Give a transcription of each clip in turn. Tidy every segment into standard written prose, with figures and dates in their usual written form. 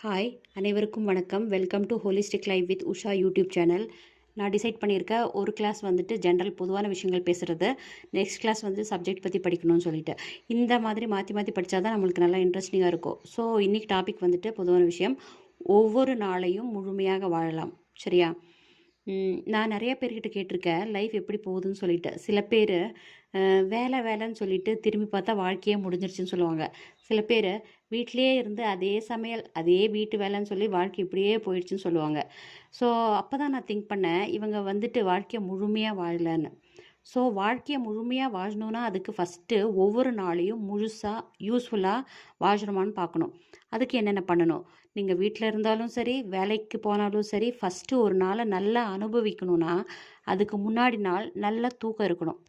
Hi அனைவருக்கும் வணக்கம். Welcome to holistic life with Usha YouTube channel. நான் டிசைட் பண்ணியிருக்க ஒரு கிளாஸ் வந்துட்டு ஜென்ரல் பொதுவான விஷயங்கள் பேசுகிறது, நெக்ஸ்ட் கிளாஸ் வந்து சப்ஜெக்ட் பற்றி படிக்கணும்னு சொல்லிட்டு இந்த மாதிரி மாற்றி மாற்றி படித்தா தான் நம்மளுக்கு நல்லா இன்ட்ரெஸ்டிங்காக இருக்கும். ஸோ இன்றைக்கி டாபிக் வந்துட்டு பொதுவான விஷயம், ஒவ்வொரு நாளையும் முழுமையாக வாழலாம். சரியா? நான் நிறைய பேர்கிட்ட கேட்டிருக்கேன் லைஃப் எப்படி போகுதுன்னு சொல்லிட்டு. சில பேர் வேலை வேலைன்னு சொல்லிட்டு திரும்பி பார்த்தா வாழ்க்கையே முடிஞ்சிருச்சுன்னு சொல்லுவாங்க. சில பேர் வீட்டிலேயே இருந்து அதே சமையல் அதே வீட்டு வேலைன்னு சொல்லி வாழ்க்கை இப்படியே போயிடுச்சுன்னு சொல்லுவாங்க. ஸோ அப்போ தான் நான் திங்க் பண்ணேன், இவங்க வந்துட்டு வாழ்க்கையை முழுமையாக வாழலன்னு. ஸோ வாழ்க்கையை முழுமையாக வாழணுன்னா அதுக்கு ஃபஸ்ட்டு ஒவ்வொரு நாளையும் முழுசாக யூஸ்ஃபுல்லாக வாழணுமான்னு பார்க்கணும். அதுக்கு என்னென்ன பண்ணணும்? நீங்கள் வீட்டில் இருந்தாலும் சரி, வேலைக்கு போனாலும் சரி, ஃபஸ்ட்டு ஒரு நாளை நல்லா அனுபவிக்கணும்னா அதுக்கு முன்னாடி நாள் நல்லா தூக்கம் இருக்கணும்.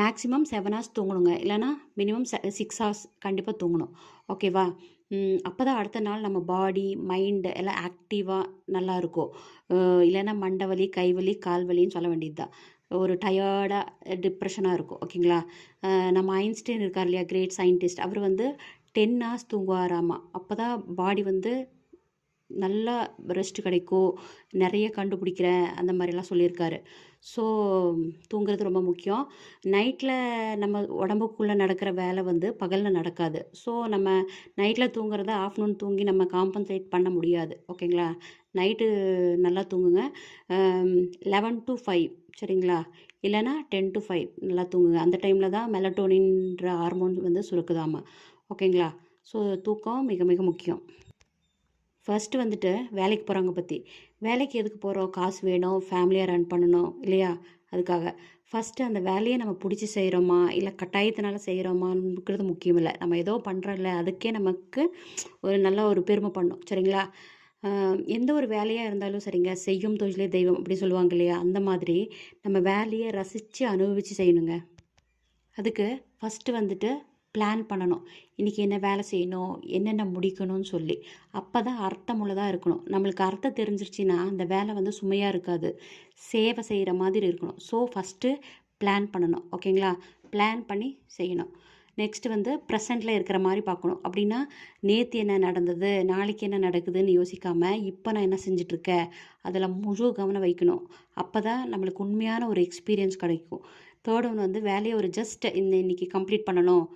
மேக்ஸிமம் 7 ஹவர்ஸ் தூங்கணுங்க. இல்லைனா மினிமம் 6 ஹவர்ஸ் கண்டிப்பாக தூங்கணும். ஓகேவா? அப்போ தான் அடுத்த நாள் நம்ம பாடி மைண்டு எல்லாம் ஆக்டிவாக நல்லா இருக்கும். இல்லைன்னா மண்டை வலி, கை வலி, கால் வலின்னு சொல்ல வேண்டியது தான். ஒரு டயர்டாக டிப்ரெஷனாக இருக்கும். ஓகேங்களா? நம்ம ஐன்ஸ்டைன் இருக்கார் இல்லையா, கிரேட் சயின்டிஸ்ட், அவர் வந்து 10 ஹவர்ஸ் தூங்குவாராமா. அப்போ தான் பாடி வந்து நல்லா ரெஸ்ட் கிடைக்கும், நிறைய கண்டுபிடிக்கிறேன் அந்த மாதிரிலாம் சொல்லியிருக்காரு. ஸோ தூங்குறது ரொம்ப முக்கியம். நைட்டில் நம்ம உடம்புக்குள்ளே நடக்கிற வேலை வந்து பகலில் நடக்காது. ஸோ நம்ம நைட்டில் தூங்குறத ஆஃப்டர்நூன் தூங்கி நம்ம காம்பன்சேட் பண்ண முடியாது. ஓகேங்களா? நைட்டு நல்லா தூங்குங்க. 11 to 5 சரிங்களா? இல்லைனா 10 to 5 நல்லா தூங்குங்க. அந்த டைமில் தான் மெலட்டோனின்ற ஹார்மோன் வந்து சுரக்குதாமா. ஓகேங்களா? ஸோ தூக்கம் மிக மிக முக்கியம். ஃபஸ்ட்டு வந்துட்டு வேலைக்கு போகிறவங்க பற்றி. வேலைக்கு எதுக்கு போகிறோம்? காசு வேணும், ஃபேமிலியை ரன் பண்ணணும் இல்லையா? அதுக்காக ஃபஸ்ட்டு அந்த வேலையை நம்ம பிடிச்சி செய்கிறோமா, இல்லை கட்டாயத்தினால செய்கிறோமாங்கிறது முக்கியம் இல்லை. நம்ம ஏதோ பண்ணுறோம்ல, அதுக்கே நமக்கு ஒரு நல்ல ஒரு பெருமை பண்ணும். சரிங்களா? எந்த ஒரு வேலையாக இருந்தாலும் சரிங்க, செய்யும் தொழிலே தெய்வம் அப்படி சொல்லுவாங்க இல்லையா? அந்த மாதிரி நம்ம வேலையை ரசித்து அனுபவித்து செய்யணுங்க. அதுக்கு ஃபஸ்ட்டு வந்துட்டு பிளான் பண்ணணும். இன்றைக்கி என்ன வேலை செய்யணும், என்னென்ன முடிக்கணும்னு சொல்லி. அப்போ தான் அர்த்தமுள்ளதாக இருக்கணும். நம்மளுக்கு அர்த்தம் தெரிஞ்சிருச்சுன்னா அந்த வேலை வந்து சுமையாக இருக்காது, சேவை செய்கிற மாதிரி இருக்கணும். ஸோ ஃபஸ்ட்டு பிளான் பண்ணணும். ஓகேங்களா? பிளான் பண்ணி செய்யணும். நெக்ஸ்ட்டு வந்து ப்ரெசண்ட்டில் இருக்கிற மாதிரி பார்க்கணும். அப்படின்னா நேற்று என்ன நடந்தது, நாளைக்கு என்ன நடக்குதுன்னு யோசிக்காமல் இப்போ நான் என்ன செஞ்சிட்ருக்கேன் அதில் முழு கவனம் வைக்கணும். அப்போ தான் நம்மளுக்கு உண்மையான ஒரு எக்ஸ்பீரியன்ஸ் கிடைக்கும். தேர்ட் ஒன் வந்து வேலையை ஒரு ஜஸ்ட் இன்றைக்கி கம்ப்ளீட் பண்ணணும்,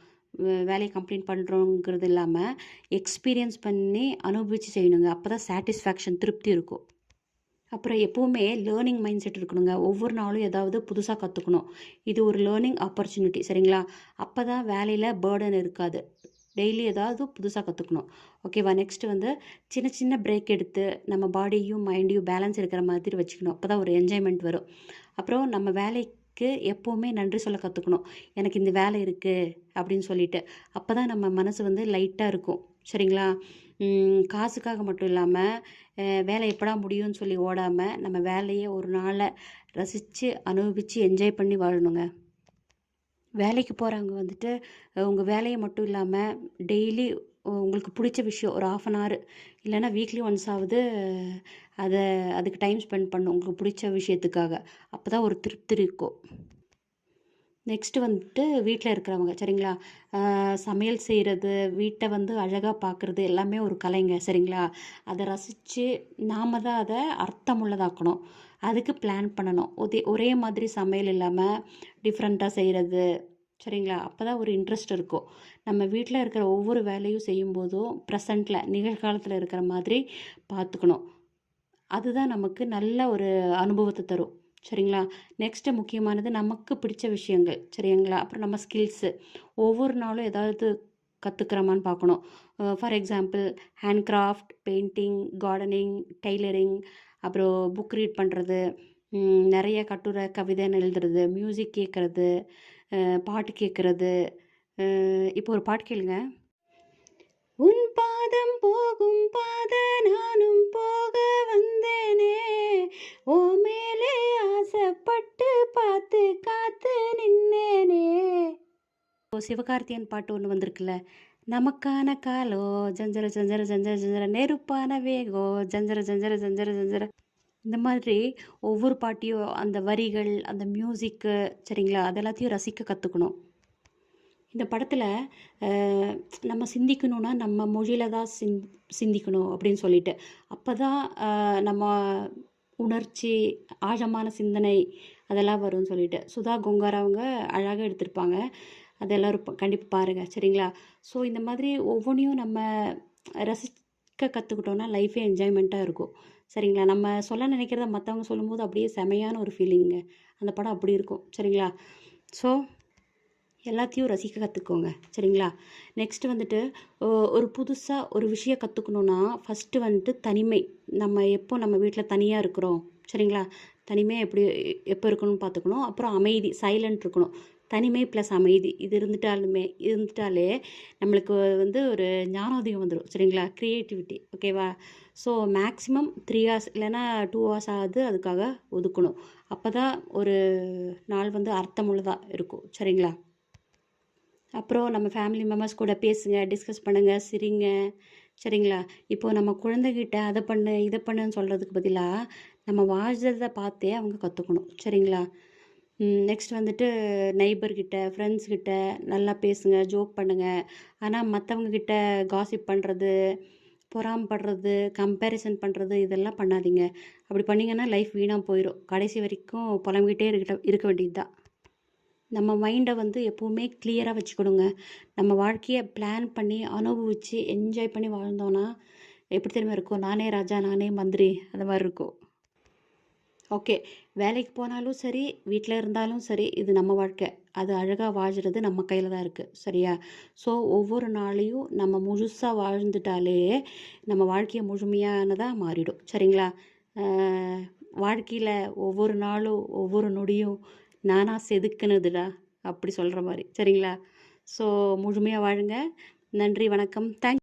வேலையை கம்ப்ளீட் பண்ணுறோங்கிறது இல்லாமல் எக்ஸ்பீரியன்ஸ் பண்ணி அனுபவித்து செய்யணுங்க. அப்போ தான் சாட்டிஸ்ஃபேக்ஷன், திருப்தி இருக்கும். அப்புறம் எப்போவுமே லேர்னிங் மைண்ட் செட் இருக்கணுங்க. ஒவ்வொரு நாளும் ஏதாவது புதுசாக கற்றுக்கணும். இது ஒரு லேர்னிங் ஆப்பர்ச்சுனிட்டி. சரிங்களா? அப்போ தான் வேலையில் பேர்டன் இருக்காது. டெய்லி ஏதாவது புதுசாக கற்றுக்கணும். ஓகேவா? நெக்ஸ்ட்டு வந்து சின்ன சின்ன பிரேக் எடுத்து நம்ம பாடியும் மைண்டையும் பேலன்ஸ் இருக்கிற மாதிரி வச்சுக்கணும். அப்போ தான் ஒரு என்ஜாய்மெண்ட் வரும். அப்புறம் நம்ம வேலைக்கு எப்போவுமே நன்றி சொல்ல கற்றுக்கணும். எனக்கு இந்த வேலை இருக்குது அப்படின்னு சொல்லிட்டு. அப்போ தான் நம்ம மனசு வந்து லைட்டாக இருக்கும். சரிங்களா? காசுக்காக மட்டும் இல்லாமல் வேலை எப்படா முடியும்னு சொல்லி ஓடாமல் நம்ம வேலையை ஒரு நாளை ரசித்து அனுபவித்து என்ஜாய் பண்ணி வாழணுங்க. வேலைக்கு போகிறவங்க வந்துட்டு உங்கள் வேலையை மட்டும் இல்லாமல் டெய்லி உங்களுக்கு பிடிச்ச விஷயம் ஒரு 1/2 hour இல்லைன்னா வீக்லி ஒன்ஸ் ஆகுது அதுக்கு டைம் ஸ்பெண்ட் பண்ணணும் உங்களுக்கு பிடிச்ச விஷயத்துக்காக. அப்போ தான் ஒரு திருப்தி இருக்கும். நெக்ஸ்ட்டு வந்துட்டு வீட்டில் இருக்கிறவங்க சரிங்களா? சமையல் செய்கிறது, வீட்டை வந்து அழகாக பார்க்குறது எல்லாமே ஒரு கலைங்க. சரிங்களா? அதை ரசித்து நாம் தான் அதை அர்த்தமுள்ளதாக்கணும். அதுக்கு பிளான் பண்ணணும். ஒரே மாதிரி சமையல் இல்லாமல் டிஃப்ரெண்ட்டாக செய்கிறது. சரிங்களா? அப்போ தான் ஒரு இன்ட்ரெஸ்ட் இருக்கும். நம்ம வீட்டில் இருக்கிற ஒவ்வொரு வேலையும் செய்யும்போதும் ப்ரெசண்ட்டில் நிகழ்காலத்தில் இருக்கிற மாதிரி பார்த்துக்கணும். அதுதான் நமக்கு நல்ல ஒரு அனுபவத்தை தரும். சரிங்களா? நெக்ஸ்ட்டு முக்கியமானது நமக்கு பிடிச்ச விஷயங்கள். சரிங்களா? அப்புறம் நம்ம ஸ்கில்ஸு ஒவ்வொரு நாளும் ஏதாவது கற்றுக்கிறோமான்னு பார்க்கணும். For example hand craft, painting, gardening, tailoring, அப்புறம் புக் ரீட் பண்ணுறது, நிறைய கட்டுரை கவிதைன்னு எழுதுறது, மியூசிக் கேட்குறது, பாட்டு கேட்குறது. இப்போ ஒரு பாட்டு கேளுங்க. உன் பாதம் போகும் பாத நானும் போக வந்தேனே, ஓ மேலே ஆசைப்பட்டு பார்த்து காத்து நின்னேனே. சிவகார்த்தியன் பாட்டு ஒன்று வந்திருக்குல்ல, நமக்கான காலோ ஜஞ்சர ஜஞ்சர ஜஞ்சர ஜஞ்சர, நெருப்பான வேகோ ஜஞ்சர ஜஞ்சர ஜஞ்சர ஜஞ்சர. இந்த மாதிரி ஒவ்வொரு பாட்டையும் அந்த வரிகள், அந்த மியூசிக்கு சரிங்களா, அதெல்லாத்தையும் ரசிக்க கற்றுக்கணும். இந்த படத்தில் நம்ம சிந்திக்கணும்னா நம்ம மொழியில் தான் சிந்திக்கணும் அப்படின்னு சொல்லிட்டு அப்போ தான் நம்ம உணர்ச்சி ஆழமான சிந்தனை அதெல்லாம் வரும்னு சொல்லிட்டு சுதா கொங்கார் அவங்க அழகாக எடுத்திருப்பாங்க. அது எல்லோரும் கண்டிப்பாக பாருங்கள் சரிங்களா. ஸோ இந்த மாதிரி ஒவ்வொன்றையும் நம்ம ரசிக்க கற்றுக்கிட்டோன்னா லைஃபே என்ஜாய்மெண்ட்டாக இருக்கும் சரிங்களா. நம்ம சொல்ல நினைக்கிறத மற்றவங்க சொல்லும்போது அப்படியே செமையான ஒரு ஃபீலிங்க. அந்த படம் அப்படி இருக்கும் சரிங்களா. ஸோ எல்லாத்தையும் ரசிக்க கற்றுக்கோங்க சரிங்களா. நெக்ஸ்ட்டு வந்துட்டு ஒரு புதுசாக ஒரு விஷயம் கற்றுக்கணுன்னா ஃபஸ்ட்டு வந்துட்டு தனிமை. நம்ம வீட்டில் தனியாக இருக்கிறோம் சரிங்களா. தனிமை எப்போ இருக்கணும்னு பார்த்துக்கணும். அப்புறம் அமைதி, சைலண்ட் இருக்கணும். தனிமை ப்ளஸ் அமைதி இது இருந்துட்டாலே நம்மளுக்கு ஒரு ஞானோதயம் வந்துடும் சரிங்களா. க்ரியேட்டிவிட்டி ஓகேவா. ஸோ மேக்ஸிமம் 3 hours இல்லைன்னா 2 hours ஆகுது அதுக்காக ஒதுக்கணும். அப்போ தான் ஒரு நாள் அர்த்தமுள்ளதாக இருக்கும் சரிங்களா. அப்புறம் நம்ம ஃபேமிலி மெம்பர்ஸ் கூட பேசுங்க, டிஸ்கஸ் பண்ணுங்கள், சிரிங்க சரிங்களா. இப்போது நம்ம குழந்தைகிட்ட அதை பண்ணு இதை பண்ணுன்னு சொல்கிறதுக்கு பதிலாக நம்ம வாழ்கிறத பார்த்தே அவங்க கற்றுக்கணும் சரிங்களா. நெக்ஸ்ட் நெய்பர்கிட்ட ஃப்ரெண்ட்ஸ்கிட்ட நல்லா பேசுங்க, ஜோக் பண்ணுங்கள். ஆனால் மற்றவங்கக்கிட்ட காசிப் பண்ணுறது, பொறாமப்படுறது, கம்பேரிசன் பண்ணுறது இதெல்லாம் பண்ணாதீங்க. அப்படி பண்ணிங்கன்னா லைஃப் வீணாக போயிடும். கடைசி வரைக்கும் புலம்பிக்கிட்டே இருக்க வேண்டியது தான். நம்ம மைண்டை எப்போவுமே கிளியராக வச்சுக்கணுங்க. நம்ம வாழ்க்கையை பிளான் பண்ணி அனுபவித்து என்ஜாய் பண்ணி வாழ்ந்தோன்னா எப்படி தெரியுமா இருக்கும். நானே ராஜா நானே மந்திரி அந்த மாதிரி இருக்கும். ஓகே, வேலைக்கு போனாலும் சரி வீட்டில் இருந்தாலும் சரி இது நம்ம வாழ்க்கை. அது அழகாக வாழ்கிறது நம்ம கையில் தான் இருக்குது சரியா. ஸோ ஒவ்வொரு நாளையும் நம்ம முழுசாக வாழ்ந்துட்டாலே நம்ம வாழ்க்கையை முழுமையானதாக மாறிடும் சரிங்களா. வாழ்க்கையில் ஒவ்வொரு நாளும் ஒவ்வொரு நொடியும் நானாக செதுக்குனதுடா அப்படி சொல்கிற மாதிரி சரிங்களா. ஸோ முழுமையாக வாழுங்க. நன்றி, வணக்கம், தேங்க்ஸ்.